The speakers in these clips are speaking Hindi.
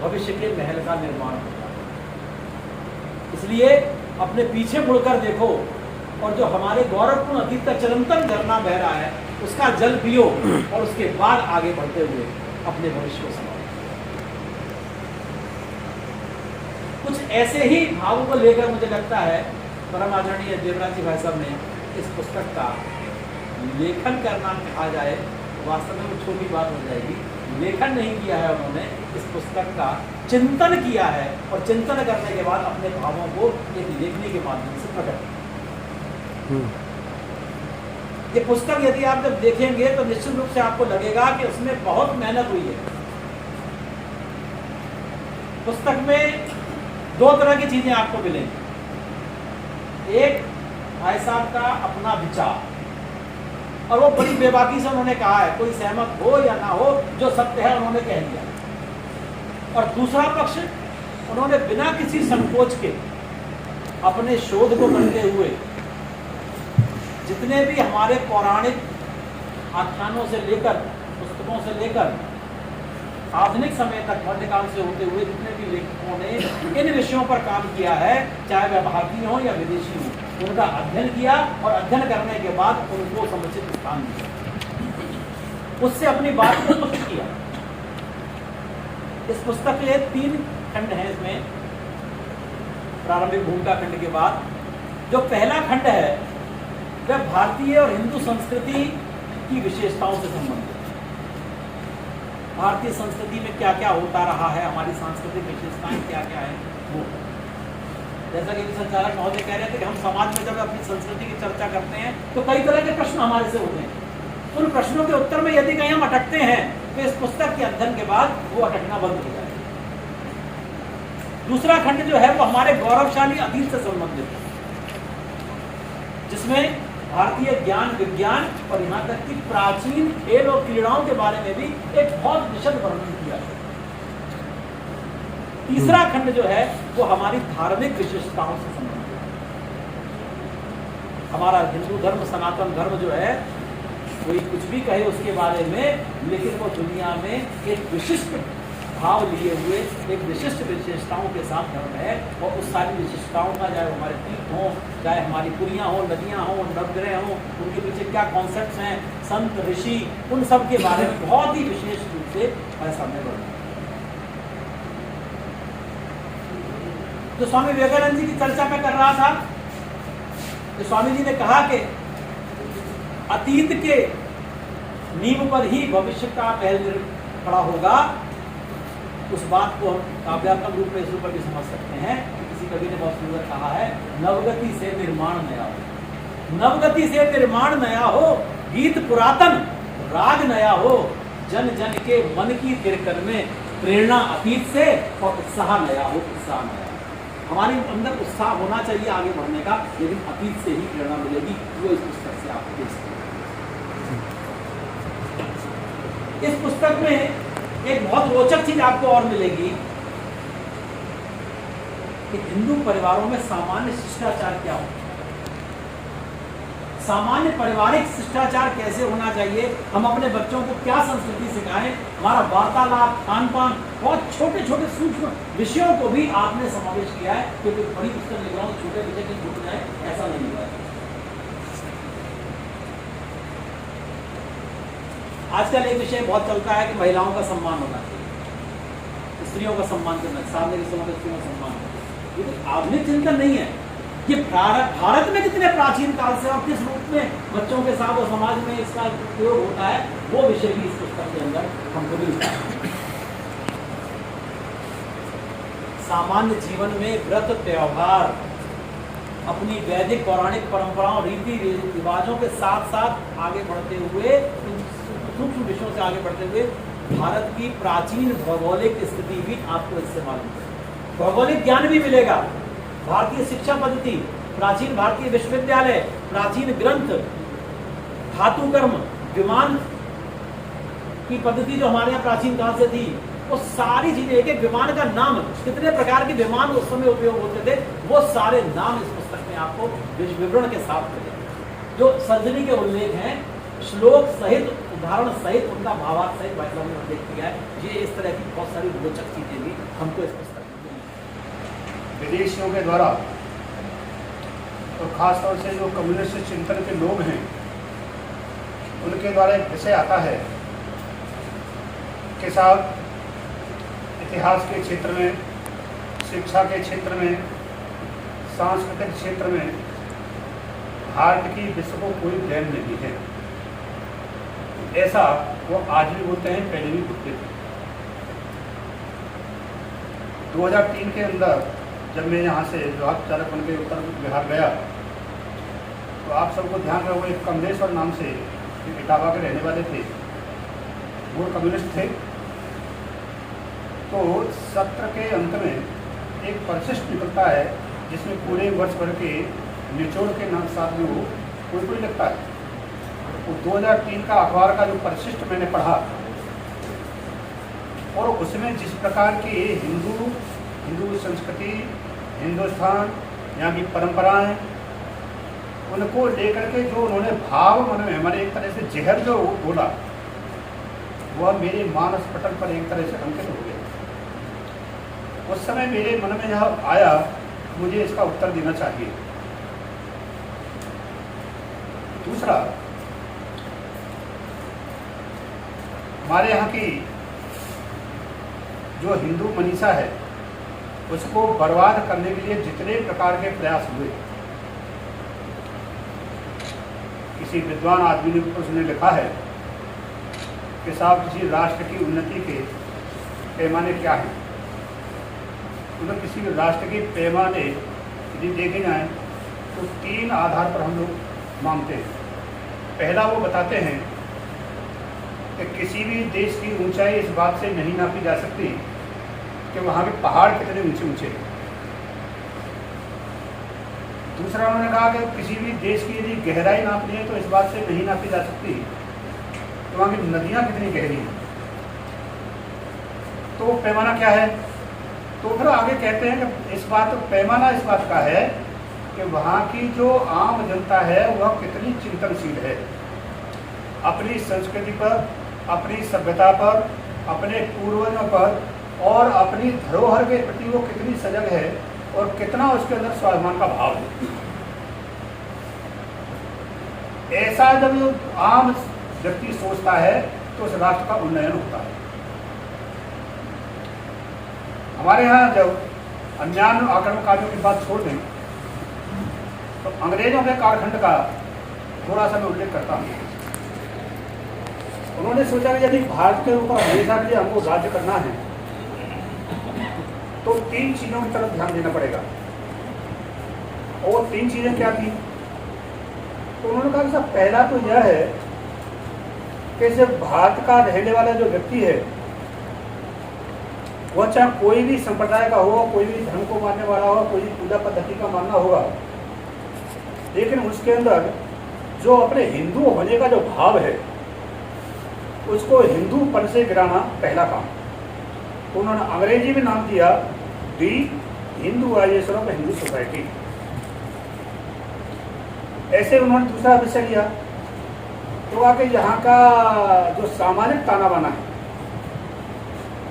भविष्य के महल का निर्माण होगा। इसलिए अपने पीछे मुड़कर देखो और जो हमारे गौरवपूर्ण अतीत का चिरंतन झरना बह रहा है उसका जल पियो और उसके बाद आगे बढ़ते हुए अपने भविष्य को संभालो। कुछ ऐसे ही भावों को लेकर मुझे लगता है परम आदरणीय देवराज जी भाई साहब ने इस पुस्तक का लेखन करना कहा जाए वास्तव में वो छोटी बात हो जाएगी। लेखन नहीं किया है उन्होंने, इस पुस्तक का चिंतन किया है और चिंतन करने के बाद अपने भावों को एक लेखनी के माध्यम से प्रकट किया। ये पुस्तक यदि आप जब देखेंगे तो निश्चित रूप से आपको लगेगा कि उसमें बहुत मेहनत हुई है। पुस्तक में दो तरह की चीजें आपको मिलेंगी। एक भाई साहब का अपना विचार और वो बड़ी बेबाकी से उन्होंने कहा है, कोई सहमत हो या ना हो जो सत्य है उन्होंने कह दिया। और दूसरा पक्ष उन्होंने बिना किसी संकोच के अपने शोध को करते हुए जितने भी हमारे पौराणिक आख्यानों से लेकर पुस्तकों से लेकर आधुनिक समय तक मध्यकाल से होते हुए जितने भी लेखकों ने इन विषयों पर काम किया है, चाहे वह भारतीय हो या विदेशी हो, उनका अध्ययन किया और अध्ययन करने के बाद उनको समुचित स्थान दिया, उससे अपनी बात को स्पष्ट किया। इस पुस्तक के 3 खंड हैं। इसमें प्रारंभिक भूमिका खंड के बाद जो पहला खंड है वह भारतीय और हिंदू संस्कृति की विशेषताओं से संबंधित। भारतीय संस्कृति में क्या क्या होता रहा है, हमारी सांस्कृतिक विशेषताएं क्या क्या है वो। जैसा कि संचालक महोदय कह रहे थे कि हम समाज में जब अपनी संस्कृति की चर्चा करते हैं तो कई तरह के प्रश्न हमारे से होते हैं। उन प्रश्नों के उत्तर में यदि कहीं हम अटकते हैं तो इस पुस्तक के अध्ययन के बाद वो अटकना बंद हो जाए। दूसरा खंड जो है वो हमारे गौरवशाली अतीत से संबंधित है, जिसमें भारतीय ज्ञान विज्ञान और यहाँ तक कि प्राचीन खेल और क्रीड़ाओं के बारे में भी एक बहुत विशद वर्णन किया है। तीसरा खंड जो है वो हमारी धार्मिक विशेषताओं से संबंधित है। हमारा हिंदू धर्म सनातन धर्म जो है कोई कुछ भी कहे उसके बारे में, लेकिन वो दुनिया में एक विशिष्ट भाव लिए हुए एक विशिष्ट विशेषताओं के साथ धर्म है। और उस सारी विशेषताओं का चाहे हमारे तीर्थ हों, चाहे हमारी पुरियाँ हों, नदियाँ हों, नवग्रह हों, उनके पीछे क्या कॉन्सेप्ट्स हैं, संत ऋषि, उन सब के बारे में बहुत ही विशेष रूप से ऐसा में वर्णन। जो स्वामी विवेकानंद जी की चर्चा में कर रहा था, तो स्वामी जी ने कहा कि अतीत के नींव पर ही भविष्य का महल खड़ा होगा। उस बात को हम काव्यात्मक रूप में इस रूप में भी समझ सकते हैं। किसी कवि ने बहुत सुंदर कहा है, नवगति से निर्माण नया हो। नवगति से निर्माण नया हो, गीत पुरातन राग नया हो, जन जन के मन की तिरकन में प्रेरणा अतीत से और उत्साह नया हो, उत्साह नया। हमारे अंदर उत्साह होना चाहिए आगे बढ़ने का, लेकिन अतीत से ही प्रेरणा मिलेगी। वो इस पुस्तक से आपको दे सकते हैं। इस पुस्तक में एक बहुत रोचक चीज आपको और मिलेगी कि हिंदू परिवारों में सामान्य शिष्टाचार क्या होता है, सामान्य पारिवारिक शिष्टाचार कैसे होना चाहिए, हम अपने बच्चों को क्या संस्कृति सिखाएं, हमारा वार्तालाप, खान पान, बहुत छोटे छोटे सूक्ष्म विषयों को भी आपने समावेश किया है। क्योंकि बड़ी पुस्तक लिख रहा हूँ, छोटे विषय की छूट जाए ऐसा नहीं हुआ है। आजकल एक विषय बहुत चलता है कि महिलाओं का सम्मान होना चाहिए, स्त्रियों का सम्मान करना, सामने के समय स्त्रियों का सम्मान। ये तो आधुनिक चिंतन नहीं है। ये भारत में कितने प्राचीन काल से और किस रूप में बच्चों के साथ और समाज में इसका प्रयोग होता है, वो विषय भी इस पुस्तक के अंदर हमको मिलता है। सामान्य जीवन में व्रत त्योहार अपनी वैदिक पौराणिक परंपराओं रीति रिवाजों के साथ साथ आगे बढ़ते हुए, सूक्ष्म विषयों से आगे बढ़ते हुए भारत की प्राचीन भौगोलिक स्थिति भी आपको इससे मालूम है। भौगोलिक ज्ञान भी मिलेगा, भारतीय शिक्षा पद्धति, प्राचीन भारतीय विश्वविद्यालय, प्राचीन ग्रंथ, धातु कर्म, विमान की पद्धति जो हमारे यहाँ प्राचीन काल से थी, वो सारी चीजें, एक एक विमान का नाम, कितने प्रकार के विमान उस समय उपयोग होते थे, वो सारे नाम इस पुस्तक में आपको विवरण के साथ मिलेंगे। जो सर्जनी के उल्लेख हैं, श्लोक सहित उदाहरण सहित उनका भावार्थ सहित भाई साहब ने उल्लेख किया है। ये इस तरह की बहुत सारी रोचक चीजें भी हमको इस पुस्तक में विदेशियों के द्वारा और ख़ासतौर से जो कम्युनिस्ट चिंतन के लोग हैं उनके द्वारा एक विषय आता है कि साहब इतिहास के क्षेत्र में, शिक्षा के क्षेत्र में, सांस्कृतिक क्षेत्र में भारत की विश्व को कोई ज्ञान नहीं है। ऐसा वो आज भी बोलते हैं, पहले भी बोलते थे। 2003 के अंदर जब मैं यहाँ से विभाग चालक बन के उत्तर बिहार गया तो आप सबको ध्यान में वो एक कमलेश्वर नाम से इटावा के रहने वाले थे, वो कम्युनिस्ट थे। तो सत्र के अंत में एक परिशिष्ट निकलता है जिसमें पूरे वर्ष भर के निचोड़ के नाम साथ में वो कोई लिखता है। वो 2003 का अखबार का जो परिशिष्ट मैंने पढ़ा और उसमें जिस प्रकार की हिंदू संस्कृति, हिंदुस्तान, यहाँ की परंपराएं, उनको लेकर के जो उन्होंने भाव मन में हमारे एक तरह से जहर जो बोला वह मेरे मानस पटल पर एक तरह से अंकित हो गया। उस समय मेरे मन में यह आया मुझे इसका उत्तर देना चाहिए। दूसरा, हमारे यहाँ की जो हिंदू मनीषा है उसको बर्बाद करने के लिए जितने प्रकार के प्रयास हुए, किसी विद्वान आदमी ने उसने लिखा है कि साहब किसी राष्ट्र की उन्नति के पैमाने क्या हैं। मतलब किसी भी राष्ट्र के पैमाने यदि देखे जाएँ तो 3 आधार पर हम लोग मानते हैं। पहला वो बताते हैं कि किसी भी देश की ऊंचाई इस बात से नहीं नापी जा सकती कि वहाँ के पहाड़ कितने ऊंचे ऊंचे। दूसरा उन्होंने कहा कि किसी भी देश की यदि गहराई नापनी है तो इस बात से नहीं नापी जा सकती कि वहाँ की नदियाँ कितनी गहरी हैं। तो पैमाना क्या है? तो फिर आगे कहते हैं कि पैमाना इस बात का है कि वहाँ की जो आम जनता है वह कितनी चिंतनशील है, अपनी संस्कृति पर, अपनी सभ्यता पर, अपने पूर्वजों पर और अपनी धरोहर के प्रति वो कितनी सजग है और कितना उसके अंदर स्वाभिमान का भाव है। ऐसा जब आम व्यक्ति सोचता है तो उस राष्ट्र का उन्नयन होता है। हमारे यहाँ जब अन्यान्य आक्रमणकारियों की बात छोड़ दें तो अंग्रेजों के कालखंड का थोड़ा सा मैं उल्लेख करता हूँ। उन्होंने सोचा कि यदि भारत के ऊपर हमेशा के लिए हमको राज्य करना है तो 3 चीज़ों की तरफ ध्यान देना पड़ेगा। और 3 चीज़ें क्या थी? तो उन्होंने कहा कि सब पहला तो यह है कि जब भारत का रहने वाला जो व्यक्ति है वह चाहे कोई भी संप्रदाय का हो, कोई भी धर्म को मानने वाला हो, कोई भी पूजा पद्धति का मानना होगा, लेकिन उसके अंदर जो अपने हिंदू होने का जो भाव है उसको हिंदूपन से गिराना पहला काम। तो उन्होंने अंग्रेजी में नाम दिया दी हिंदुआइजेशन ऑफ हिंदू सोसाइटी। ऐसे उन्होंने दूसरा विषय लिया तो आके यहाँ का जो सामाजिक ताना बाना है,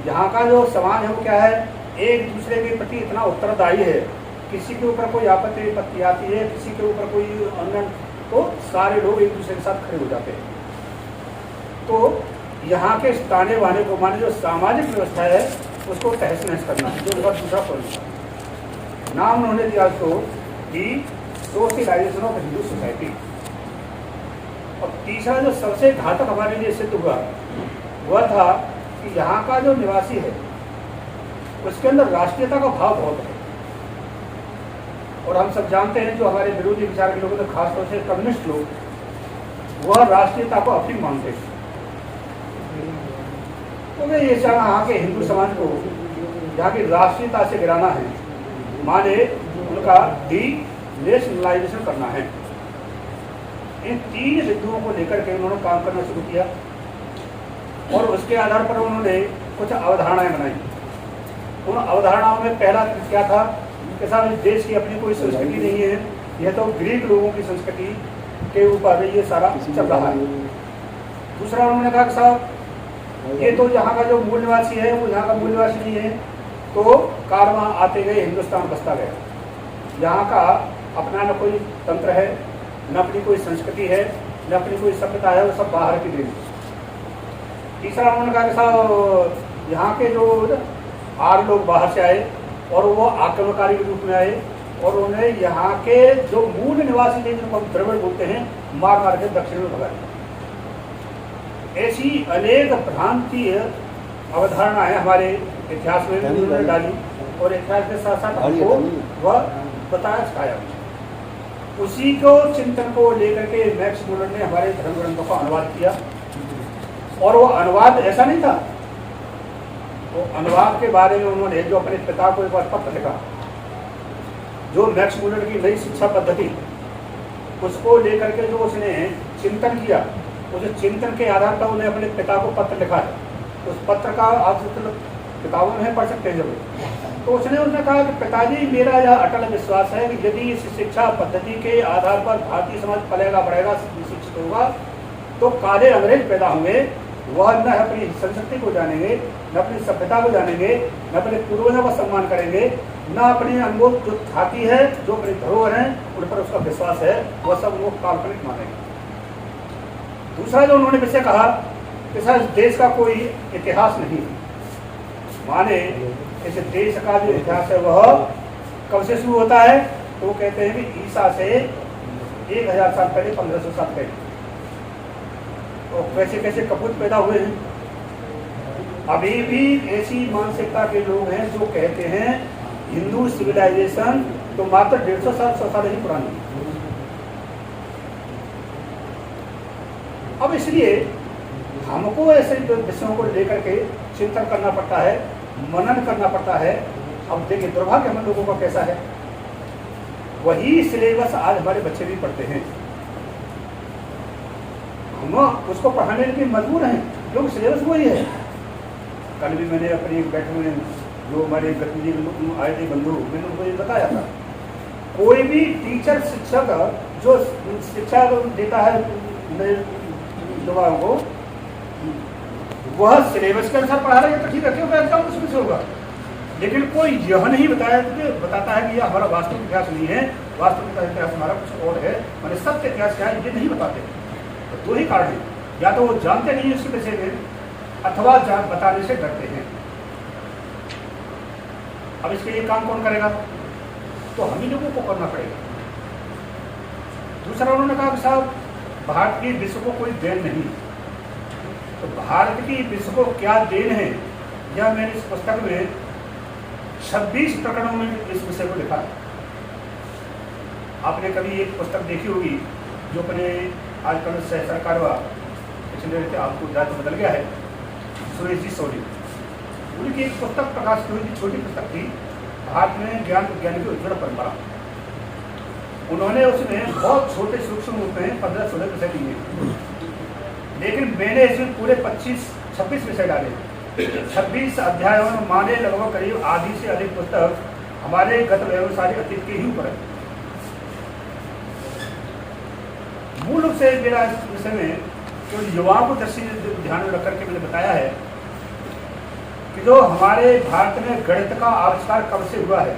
यहाँ का जो समाज है वो क्या है, एक दूसरे के प्रति इतना उत्तरदायी है। किसी के ऊपर कोई आपत्ति विपत्ति आती है, किसी के ऊपर कोई अनबन, तो सारे लोग एक दूसरे के साथ खड़े हो जाते हैं। तो यहाँ के ताने बाने को माने जो सामाजिक व्यवस्था है उसको तहस नहस करना है, जो बहुत दूसरा पॉइंट था। नाम उन्होंने दिया तो दी सोशलाइजेशन ऑफ हिंदू सोसाइटी। और तीसरा जो सबसे घातक हमारे लिए सिद्ध हुआ वह था कि यहाँ का जो निवासी है उसके अंदर राष्ट्रीयता का भाव बहुत है। और हम सब जानते हैं जो हमारे विरोधी विचार के लोग, खासतौर से कम्युनिस्ट लोग, वह राष्ट्रीयता को अपनी मानते हैं। तो वे ये यहाँ के हिंदू समाज को यहाँ की राष्ट्रीयता से गिराना है, माने उनका डी नेशनलाइजेशन करना है। इन 3 बिंदुओं को लेकर के उन्होंने काम करना शुरू किया और उसके आधार पर उन्होंने कुछ अवधारणाएं बनाई। उन अवधारणाओं में पहला क्या था कि साहब इस देश की अपनी कोई संस्कृति नहीं है, यह तो ग्रीक लोगों की संस्कृति के ऊपर ये सारा चल रहा है। दूसरा उन्होंने कहा कि साहब ये तो यहाँ का जो मूल निवासी है वो यहाँ का मूल निवासी नहीं है, तो कारवां आते गए हिंदुस्तान बसता गया। यहाँ का अपना न कोई तंत्र है, न अपनी कोई संस्कृति है, न अपनी कोई सभ्यता है, वो सब बाहर की देन। तीसरा उन्होंने कहा कि साहब यहाँ के जो 8 लोग बाहर से आए और वो आक्रमणकारी के रूप में आए और उन्हें यहाँ के जो मूल निवासी थे जिनको हम द्रविड़ बोलते हैं मार मार के दक्षिण में भगाए। ऐसी अनेक भ्रांतीय अवधारणा है हमारे इतिहास में उन्होंने डाली और इतिहास के साथ साथ हमको वह बताया सिखाया। उसी को चिंतन को लेकर के मैक्स मुलर ने हमारे धर्म ग्रंथों का अनुवाद किया और वो अनुवाद ऐसा नहीं था, वो अनुवाद के बारे में उन्होंने जो अपने पिता को एक बार पत्र लिखा, जो मैक्स मुलर की नई शिक्षा पद्धति उसको लेकर के जो उसने चिंतन किया, उस चिंतन के आधार पर उन्हें अपने पिता को पत्र लिखा है। उस पत्र का आप किताबों में पढ़ सकते हैं जब, तो उसने कहा कि पिताजी मेरा यह अटल विश्वास है कि यदि इस शिक्षा पद्धति के आधार पर भारतीय समाज पलेगा बढ़ेगा शिक्षित होगा तो काले अंग्रेज पैदा होंगे, वह न अपनी संस्कृति को जानेंगे, न अपनी सभ्यता को जानेंगे, न अपने पूर्वजों का सम्मान करेंगे, न अपनी अनमोल जो ख्याति है, जो अपनी धरोहर है उन पर उसका विश्वास है, वह सब लोग काल्पनिक मानेंगे। दूसरा जो उन्होंने विषय कहा कि सर देश का कोई इतिहास नहीं, माने इस देश का जो इतिहास है वह कब से शुरू होता है, तो कहते हैं कि ईसा से 1000 साल पहले 1500 साल पहले। तो कैसे कैसे कपूत पैदा हुए हैं। अभी भी ऐसी मानसिकता के लोग हैं जो कहते हैं हिंदू सिविलाइजेशन तो मात्र 150 साल 100 साल ही पुरानी है। अब इसलिए हमको ऐसे विषयों को लेकर के चिंतन करना पड़ता है, मनन करना पड़ता है। अब देखिए दुर्भाग्य हम लोगों का कैसा है, वही सिलेबस आज हमारे बच्चे भी पढ़ते हैं, हम उसको पढ़ाने के लिए मजबूर हैं क्योंकि सिलेबस वही है। कल भी मैंने अपनी बैठक में जो हमारे गतिविधि आए थे बंधु, मैंने उनको ये बताया था, कोई भी टीचर शिक्षक जो शिक्षा देता है युवाओं को, वह सिलेबस के अनुसार पढ़ा रहे हैं तो ठीक है, क्यों एग्जाम उसमें से होगा। लेकिन कोई यह नहीं बताता है कि यह हमारा वास्तविक इतिहास नहीं है, वास्तविक इतिहास हमारा कुछ और है, मैंने सत्य इतिहास क्या है ये नहीं बताते। तो 2 ही कारण है, या तो वो जानते नहीं है उसके विषय में अथवा बताने से डरते हैं। अब इसके लिए काम कौन करेगा, तो हम ही लोगों को करना पड़ेगा। दूसरा उन्होंने कहा कि साहब भारत की विश्व को कोई देन नहीं, तो भारत की विश्व को क्या देन है, यह मैंने इस पुस्तक में 26 प्रकरणों में इस विषय को लिखा है। आपने कभी एक पुस्तक देखी होगी जो अपने आजकल सह सरकार पिछले आपको राज्य बदल गया है, सुरेश जी सोनी, उनकी एक पुस्तक प्रकाशित हुई थी, छोटी पुस्तक थी, भारत में ज्ञान विज्ञान की उज्ज्वल परंपरा। उन्होंने उसमें बहुत छोटे सूक्ष्म रूप में 15-16 विषय दिए, लेकिन मैंने इसमें पूरे 25-26 विषय डाले। 26 अध्यायों में माने लगभग करीब आधी से अधिक पुस्तक हमारे गत व्यवसायिक अतीत के ही ऊपर है। मूल रूप से मेरा इस विषय में जो युवाओं को दृष्टि ध्यान में रख करके मैंने बताया है कि जो हमारे भारत में गणित का आविष्कार कब से हुआ है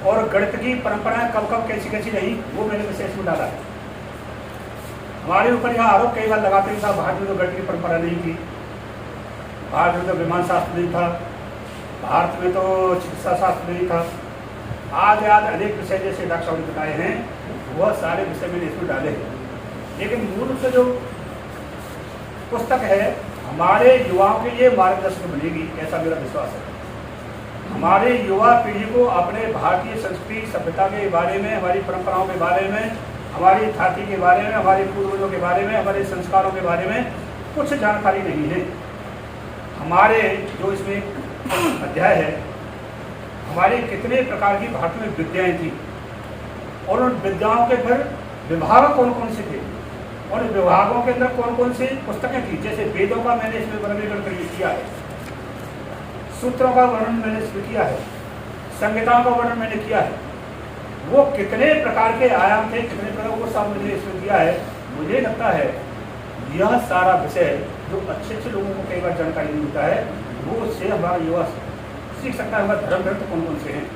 और गणित की परंपराएं कब कब कैसी कैसी रही, वो मैंने विषय इसमें डाला है। हमारे ऊपर यह आरोप कई बार लगाते हैं भारत में तो गणित की परंपरा नहीं थी, भारत में तो विमान शास्त्र नहीं था, भारत में तो चिकित्सा शास्त्र नहीं था। आज अनेक विषय जैसे डॉक्टर साहब ने बताए हैं, वह सारे विषय मैंने इसमें डाले हैं। लेकिन मूल रूप से जो पुस्तक है हमारे युवाओं के लिए मार्गदर्शक बनेगी, ऐसा मेरा विश्वास है। हमारे युवा पीढ़ी को अपने भारतीय संस्कृति सभ्यता के बारे में, हमारी परंपराओं के बारे में, हमारी जाति के बारे में, हमारे पूर्वजों के बारे में, हमारे संस्कारों के बारे में कुछ जानकारी नहीं है। हमारे जो इसमें अध्याय है, हमारे कितने प्रकार की भारत में विद्याएं थी और उन विद्याओं के फिर विभाग कौन कौन से थे और विभागों के अंदर कौन कौन सी पुस्तकें थी। जैसे वेदों का मैंने इसमें वर्गीकरण किया है, सूत्रों का वर्णन मैंने इसमें किया है, संहिताओं का वर्णन मैंने किया है। वो कितने प्रकार के आयाम थे, कितने प्रकार वो सब मैंने इसमें किया है। मुझे लगता है यह सारा विषय जो अच्छे अच्छे लोगों को कई बार जानकारी नहीं होता है, वो उससे हमारा युवा सीख सकता है हमारे धर्म ग्रंथ कौन कौन से हैं।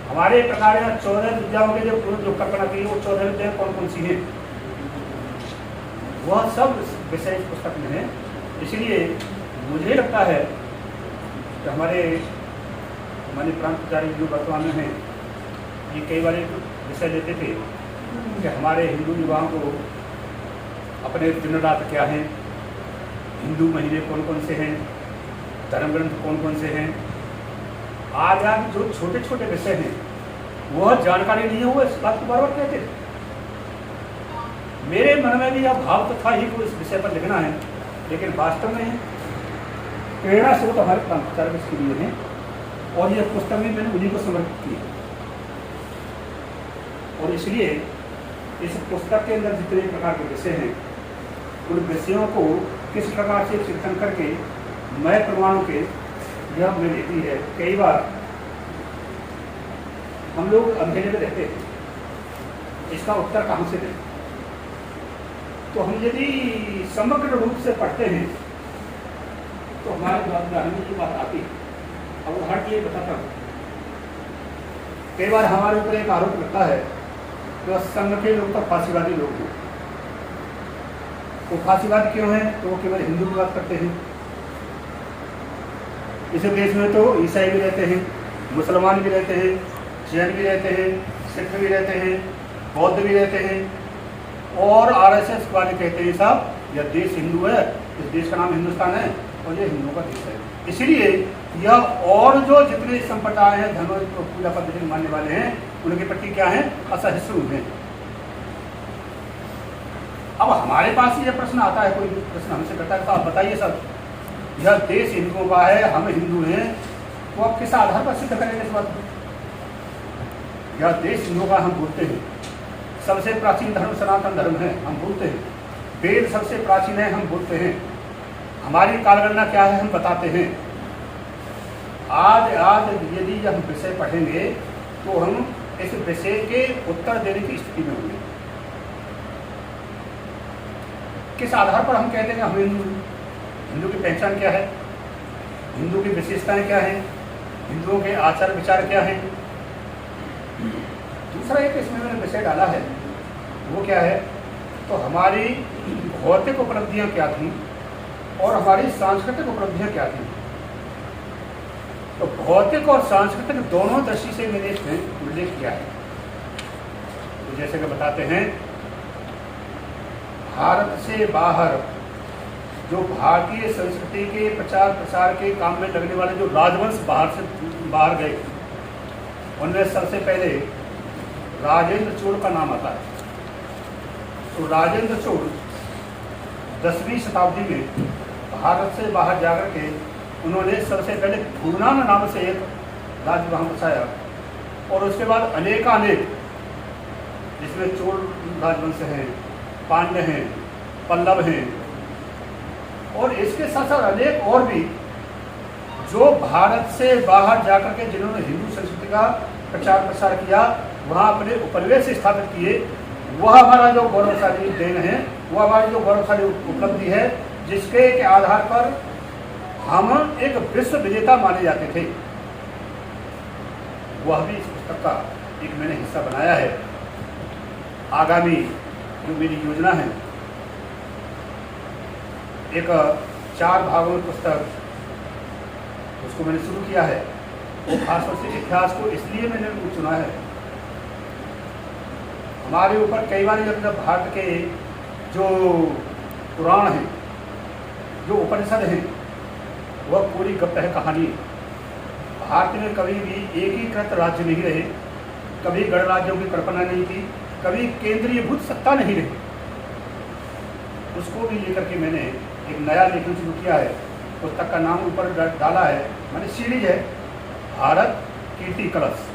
हमारे प्रकार 14 विद्याओं के जो कल्पना की वो 14 विद्याएं कौन कौन सी हैं, वह सब विषय इस पुस्तक में है। इसलिए मुझे लगता है कि हमारे प्रांताचार्य जो वर्तमान में हैं, ये कई बार एक विषय लेते थे कि हमारे हिंदू युवाओं को अपने दिन रात क्या हैं, हिंदू महीने कौन कौन से हैं, धर्म ग्रंथ कौन कौन से हैं। आज जो छोटे छोटे विषय हैं वह जानकारी नहीं है, वो इस बात को बार बार कहते थे। मेरे मन में भी यह भाव तो था ही कि इस विषय पर लिखना है, लेकिन वास्तव में प्रेरणा स्रोत हमारे प्रांताचार्य के लिए हैं और यह पुस्तक में मैंने उन्हीं को समर्पित की है। और इसलिए इस पुस्तक के अंदर जितने प्रकार के विषय हैं, उन विषयों को किस प्रकार से चिंतन करके मैं प्रमाणों के यह हमें देती है। कई बार हम लोग अंधेरे में रहते हैं, इसका उत्तर कहाँ से दें? तो हम यदि समग्र रूप से पढ़ते हैं तो हमारे द्वारा में ये बात आती है। अब उदाहरण के लिए बताता हूँ, कई बार हमारे ऊपर एक आरोप लगता है कि संघ के लोग तो फांसीवादी लोग हैं। वो फांसीवाद क्यों है? तो वो केवल हिंदू की बात करते हैं। इस देश में तो ईसाई भी रहते हैं, मुसलमान भी रहते हैं, जैन भी रहते हैं, सिख भी रहते हैं, बौद्ध भी रहते हैं, और RSS वाले कहते हैं साहब यह देश हिंदू है, इस देश का नाम हिंदुस्तान है और ये हिंदुओं का देश है। इसलिए यह और जो जितने संप्रदाय हैं, धर्म को पूजा पद्धति मानने वाले हैं, उनके प्रति क्या है? असहिष्णु हैं। अब हमारे पास यह प्रश्न आता है, कोई प्रश्न हमसे करता है, तो आप बताइए सर, यह देश हिंदुओं का है, हम हिंदू हैं, तो आप किस आधार पर सिद्ध करेंगे इस बात को? यह देश हिंदुओं का हम बोलते हैं, सबसे प्राचीन धर्म सनातन धर्म है, हम बोलते हैं, वेद सबसे प्राचीन है, हम बोलते हैं, हमारी कालगणना क्या है, हम बताते हैं। आज यदि हम विषय पढ़ेंगे तो हम इस विषय के उत्तर देने की स्थिति में होंगे। किस आधार पर हम कहते हैं हम हिंदू? हिंदू की पहचान क्या है, हिंदू की विशेषताएं क्या हैं, हिंदुओं के आचार विचार क्या हैं। दूसरा एक इसमें मैंने विषय डाला है, वो क्या है? तो हमारी भौतिक उपलब्धियां क्या थी और हमारी सांस्कृतिक उपलब्धियां क्या थी। तो भौतिक और सांस्कृतिक दोनों दृष्टि से मैंने इसमें उल्लेख किया है। तो जैसे कि बताते हैं, भारत से बाहर जो भारतीय संस्कृति के प्रचार प्रसार के काम में लगने वाले जो राजवंश बाहर गए, उनमें सबसे पहले राजेंद्र चोल का नाम आता है। तो राजेंद्र चोल 10वीं शताब्दी में भारत से बाहर जाकर के उन्होंने सबसे पहले भूनान नाम से एक राज्य वहाँ बसाया, और उसके बाद अनेकानेक, जिसमें चोल राजवंश हैं, पांड्य हैं, पल्लव हैं, और इसके साथ साथ अनेक और भी जो भारत से बाहर जाकर के जिन्होंने हिंदू संस्कृति का प्रचार प्रसार किया, वहाँ अपने उपनिवेश स्थापित किए, वह हमारा जो गौरवशाली देन है, वह हमारी जो गौरवशाली उपलब्धि है, जिसके के आधार पर हम एक विश्व विजेता माने जाते थे। वह भी इस पुस्तक का एक मैंने हिस्सा बनाया है। आगामी जो मेरी योजना है, एक 4 भागों में पुस्तक, उसको मैंने शुरू किया है। वो खासतौर से इतिहास को इसलिए मैंने चुना है, हमारे ऊपर कई बार जब भारत के जो पुराण हैं, जो उपनिषद हैं, वह पूरी गप है कहानी। भारत में कभी भी एकीकृत राज्य नहीं रहे, कभी गणराज्यों की कल्पना नहीं थी, कभी केंद्रीयभूत सत्ता नहीं रही। उसको भी लेकर के मैंने एक नया लेखन शुरू किया है। पुस्तक का नाम ऊपर डाला है, मैंने सीरीज है, भारत कीर्ति कलश,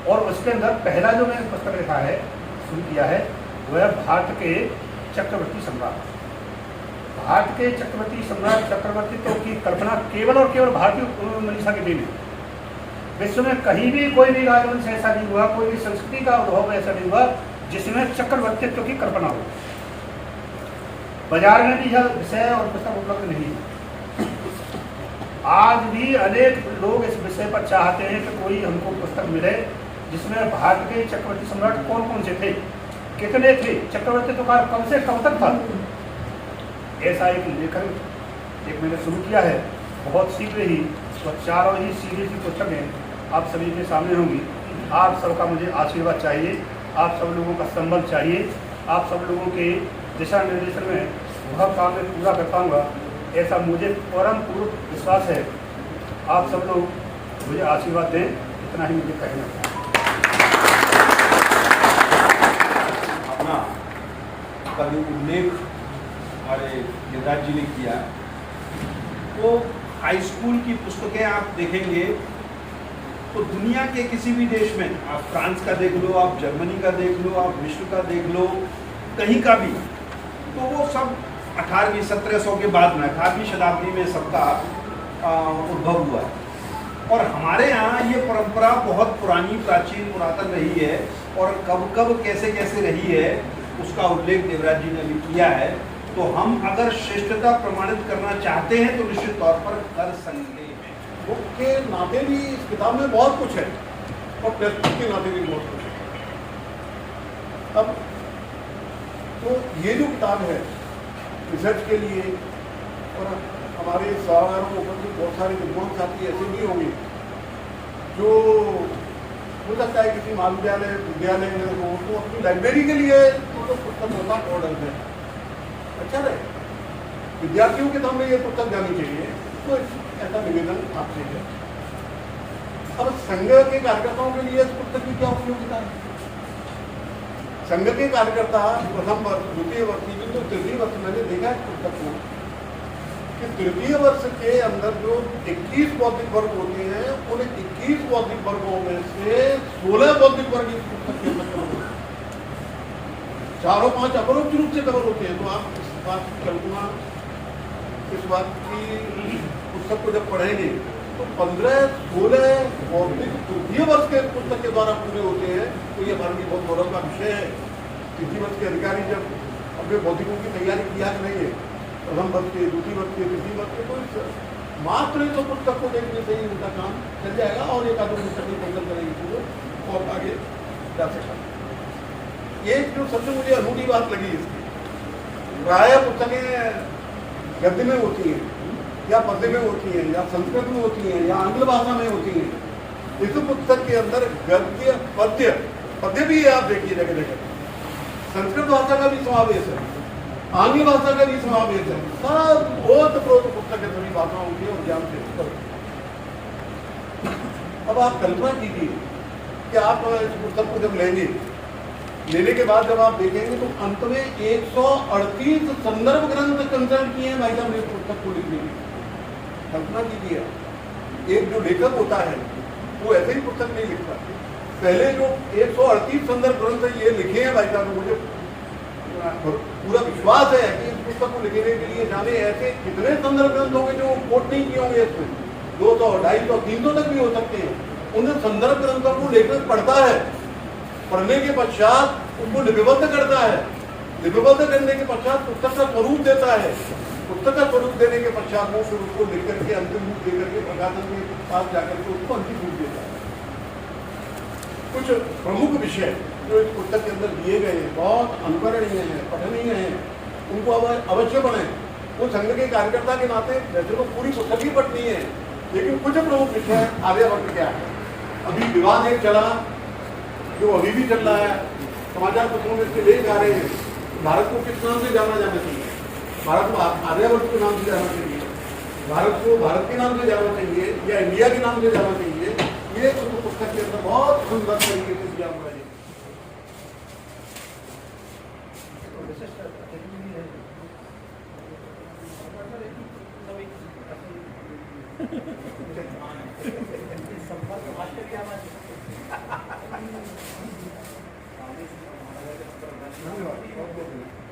और उसके अंदर पहला जो मैंने पुस्तक लिखा है, शुरू किया है, वह भारत के चक्रवर्ती सम्राट। भारत के चक्रवर्ती सम्राट, चक्रवर्तित्व की कल्पना केवल और केवल भारतीय मनीषा के दिन है। विश्व में कहीं भी कोई भी राजवंश ऐसा नहीं हुआ, कोई भी संस्कृति का उद्भव ऐसा नहीं हुआ जिसमें चक्रवर्तित्व की कल्पना हो। बाजार में भी यह विषय और पुस्तक उपलब्ध नहीं है। आज भी अनेक लोग इस विषय पर चाहते हैं कि कोई हमको पुस्तक मिले जिसमें भारत के चक्रवर्ती सम्राट कौन कौन से थे, कितने थे, चक्रवर्तित्व काल कब से कब तक था। ऐसा एक लेखन मैंने शुरू किया है, बहुत शीघ्र ही वह चारों ही सीरीज की पुस्तकें आप सभी के सामने होंगी। आप सबका मुझे आशीर्वाद चाहिए, आप सब लोगों का संबल चाहिए, आप सब लोगों के दिशा निर्देशन में वह काम मैं पूरा कर पाऊँगा ऐसा मुझे परम पूर्ण विश्वास है। आप सब लोग मुझे आशीर्वाद दें, इतना ही मुझे कहना है। अपना का जो उल्लेख हमारे गिरिराज जी ने किया, वो हाई स्कूल की पुस्तकें आप देखेंगे तो दुनिया के किसी भी देश में, आप फ्रांस का देख लो, आप जर्मनी का देख लो, आप विश्व का देख लो, कहीं का भी, तो वो सब 18वीं 1700 के बाद में 18वीं शताब्दी में सबका उद्भव हुआ है। और हमारे यहाँ ये परंपरा बहुत पुरानी, प्राचीन, पुरातन रही है और कब कब कैसे कैसे रही है उसका उल्लेख देवराज जी ने भी किया है। तो हम अगर श्रेष्ठता प्रमाणित करना चाहते हैं तो निश्चित तौर पर कर सकते हैं। बुक के नाते भी इस किताब में बहुत कुछ है और प्रस्तुत के नाते भी बहुत कुछ है। अब तो ये जो किताब है रिसर्च के लिए, और हमारे सभागारों में ऊपर बहुत सारे विद्वान साथी ऐसे भी होंगे जो हो सकता है किसी महाविद्यालय विद्यालय में हो तो अपनी लाइब्रेरी के लिए तो पुस्तक होना ऑर्डर है, अच्छा रहे, विद्यार्थियों के सामने ये पुस्तक जानी चाहिए, तो ऐसा निवेदन आपसे है। अब संघ के कार्यकर्ताओं के लिए इस पुस्तक की क्या उपयोगिता है? संघ के कार्यकर्ता प्रथम वर्ष, द्वितीय वर्ष, तो तृतीय वर्ष मैंने देखा है पुस्तक को कि तृतीय वर्ष के अंदर जो 21 बौद्धिक वर्ग होते हैं, उन 21 बौद्धिक वर्गों में से 16 बौद्धिक वर्ग इस पुस्तक के अंदर कवर होते हैं, 4-5 अपरोक्ष रूप से कवर होते हैं। तो आप इस बात की कल्पना, इस बात की पुस्तक को जब पढ़ेंगे तो 15-16 बौद्धिक तृतीय वर्ष के पुस्तक के द्वारा पूरे होते हैं, तो ये हमारे लिए बहुत गौरव का विषय है। तृतीय वर्ष के अधिकारी जब अपने बौद्धिकों की तैयारी किया करेंगे, प्रथम वर्ष के, द्वितीय वर्ष के, तृतीय वर्ष के, तो मात्र तो पुस्तक को देखने से ही उनका काम चल जाएगा और एक आदमी पुस्तक पैदल करेंगे तो और आगे जा सकता। एक जो सबसे मुझे अनूठी बात लगी इसकी, प्राय पुस्तकें गद्य में होती हैं या पद्य में होती हैं या संस्कृत में होती हैं या आंग्ल भाषा में होती हैं। इस पुस्तक के अंदर गद्य, पद्य भी है, आप देखिए जगह जगह संस्कृत भाषा का भी समावेश है, आंग्ल भाषा का भी समावेश है, सब बहुत पुस्तक है सभी भाषाओं की और ज्ञान से। अब आप कल्पना कीजिए कि आप इस पुस्तक को जब लेंगे, लेने के बाद जब आप देखेंगे तो अंत में 138 संदर्भ ग्रंथ कंसल्ट किए हैं भाई साहब ने पुस्तक को लिखने की। कल्पना कीजिए, एक जो लेखक होता है वो ऐसे ही पुस्तक नहीं लिखता। पहले जो 138 संदर्भ ग्रंथ ये लिखे हैं भाई साहब, मुझे पूरा विश्वास है कि इस पुस्तक को लिखने के लिए जाने ऐसे कितने संदर्भ ग्रंथ होंगे जो कोट नहीं किए होंगे। इसमें 200, 250, 300 तक भी हो सकते हैं। उन संदर्भ ग्रंथों को लेखक पढ़ता है, पढ़ने के पश्चात उनको लिपिबद्ध करता है, लिपिबद्ध करने के पश्चात पुस्तक का स्वरूप देता है, पुस्तक का स्वरूप देने के पश्चात वो फिर उसको लिख करके अंतिम रूप देकर के प्रकाशन के पास जाकर के उसको अंतिम रूप देता है। कुछ प्रमुख विषय जो इस पुस्तक के अंदर दिए गए हैं बहुत अनुकरणीय हैं, पठनीय हैं, उनको अवश्य पढ़ें। वो संघ के कार्यकर्ता के नाते वैसे तो पूरी पुस्तक ही पढ़नी है, लेकिन कुछ प्रमुख विषय आर्यभट्ट क्या है। अभी विवाद एक चला जो अभी भी चल रहा है, समाचार पत्रों में इसके लेख आ रहे हैं, भारत को किस नाम से जाना जाना चाहिए? भारत को आर्यभट्ट के नाम से जाना चाहिए, भारत को भारत के नाम से जाना चाहिए या इंडिया के नाम से जाना चाहिए? ये तो पुस्तक के अंदर बहुत सुंदर तरीके से दिया हुआ है। धन्यवाद।